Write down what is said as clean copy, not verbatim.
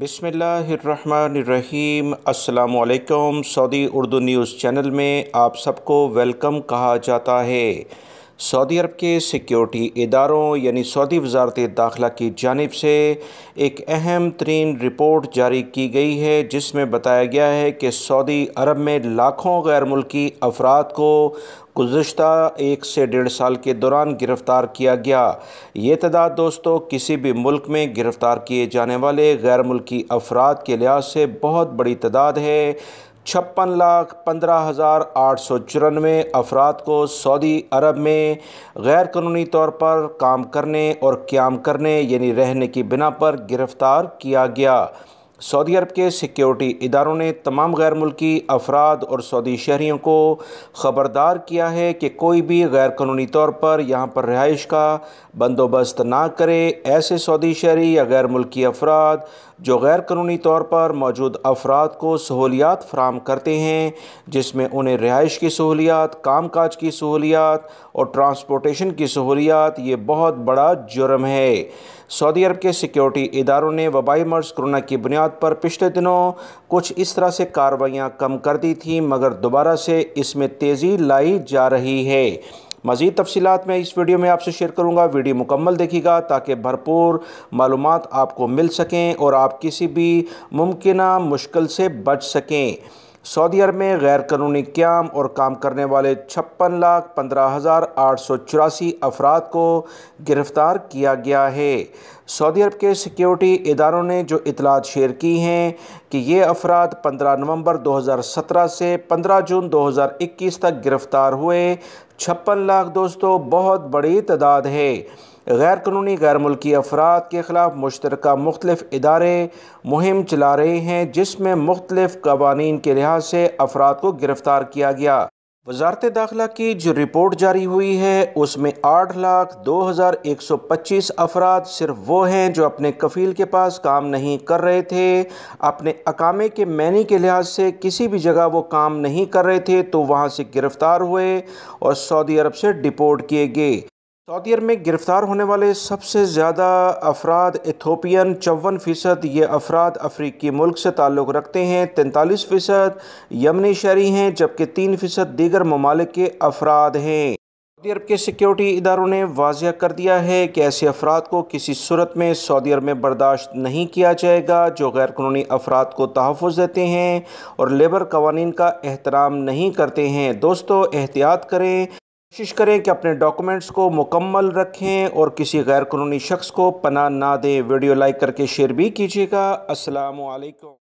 بسم اللہ الرحمن الرحیم۔ السلام علیکم۔ سعودی اردو نیوز چینل میں آپ سب کو ویلکم کہا جاتا ہے۔ سعودی عرب کے سیکیورٹی اداروں یعنی سعودی وزارت داخلہ کی جانب سے ایک اہم ترین رپورٹ جاری کی گئی ہے، جس میں بتایا گیا ہے کہ سعودی عرب میں لاکھوں غیر ملکی افراد کو گزشتہ 1 سے 1.5 سال کے دوران گرفتار کیا گیا۔ یہ تعداد دوستو کسی بھی ملک میں گرفتار کیے جانے والے غیر ملکی افراد کے لحاظ سے بہت بڑی تعداد ہے۔ 56,15,894 افراد کو سعودی عرب میں غیر قانونی طور پر کام کرنے اور قیام کرنے یعنی رہنے کی بنا پر گرفتار کیا گیا۔ سعودی عرب کے سیکیورٹی اداروں نے تمام غیر ملکی افراد اور سعودی شہریوں کو خبردار کیا ہے کہ کوئی بھی غیر قانونی طور پر یہاں پر رہائش کا بندوبست نہ کرے۔ ایسے سعودی شہری یا غیر ملکی افراد جو غیر قانونی طور پر موجود افراد کو سہولیات فراہم کرتے ہیں، جس میں انہیں رہائش کی سہولیات، کام کاج کی سہولیات اور ٹرانسپورٹیشن کی سہولیات، یہ بہت بڑا جرم ہے۔ سعودی عرب کے سیکیورٹی اداروں نے وبائی مرض کرونا کی بنیاد پر پچھلے دنوں کچھ اس طرح سے کارروائیاں کم کر دی تھیں، مگر دوبارہ سے اس میں تیزی لائی جا رہی ہے۔ مزید تفصیلات میں اس ویڈیو میں آپ سے شیئر کروں گا۔ ویڈیو مکمل دیکھیے گا تاکہ بھرپور معلومات آپ کو مل سکیں اور آپ کسی بھی ممکنہ مشکل سے بچ سکیں۔ سعودی عرب میں غیر قانونی قیام اور کام کرنے والے 56,15,884 افراد کو گرفتار کیا گیا ہے۔ سعودی عرب کے سیکیورٹی اداروں نے جو اطلاعات شیئر کی ہیں کہ یہ افراد 15 نومبر 2017 سے 15 جون 2021 تک گرفتار ہوئے۔ 56 لاکھ دوستو بہت بڑی تعداد ہے۔ غیر قانونی غیر ملکی افراد کے خلاف مشترکہ مختلف ادارے مہم چلا رہے ہیں، جس میں مختلف قوانین کے لحاظ سے افراد کو گرفتار کیا گیا۔ وزارت داخلہ کی جو رپورٹ جاری ہوئی ہے اس میں 8,02,125 افراد صرف وہ ہیں جو اپنے کفیل کے پاس کام نہیں کر رہے تھے، اپنے اقامے کے معنی کے لحاظ سے کسی بھی جگہ وہ کام نہیں کر رہے تھے تو وہاں سے گرفتار ہوئے اور سعودی عرب سے ڈپورٹ کیے گئے۔ سعودی عرب میں گرفتار ہونے والے سب سے زیادہ افراد ایتھوپین 54%، یہ افراد افریقی ملک سے تعلق رکھتے ہیں، 43% یمنی شہری ہیں، جبکہ 3% دیگر ممالک کے افراد ہیں۔ سعودی عرب کے سیکیورٹی اداروں نے واضح کر دیا ہے کہ ایسے افراد کو کسی صورت میں سعودی عرب میں برداشت نہیں کیا جائے گا جو غیر قانونی افراد کو تحفظ دیتے ہیں اور لیبر قوانین کا احترام نہیں کرتے ہیں۔ دوستو احتیاط کریں، کوشش کریں کہ اپنے ڈاکومنٹس کو مکمل رکھیں اور کسی غیر قانونی شخص کو پناہ نہ دیں۔ ویڈیو لائک کر کے شیئر بھی کیجیے گا۔ السلام علیکم۔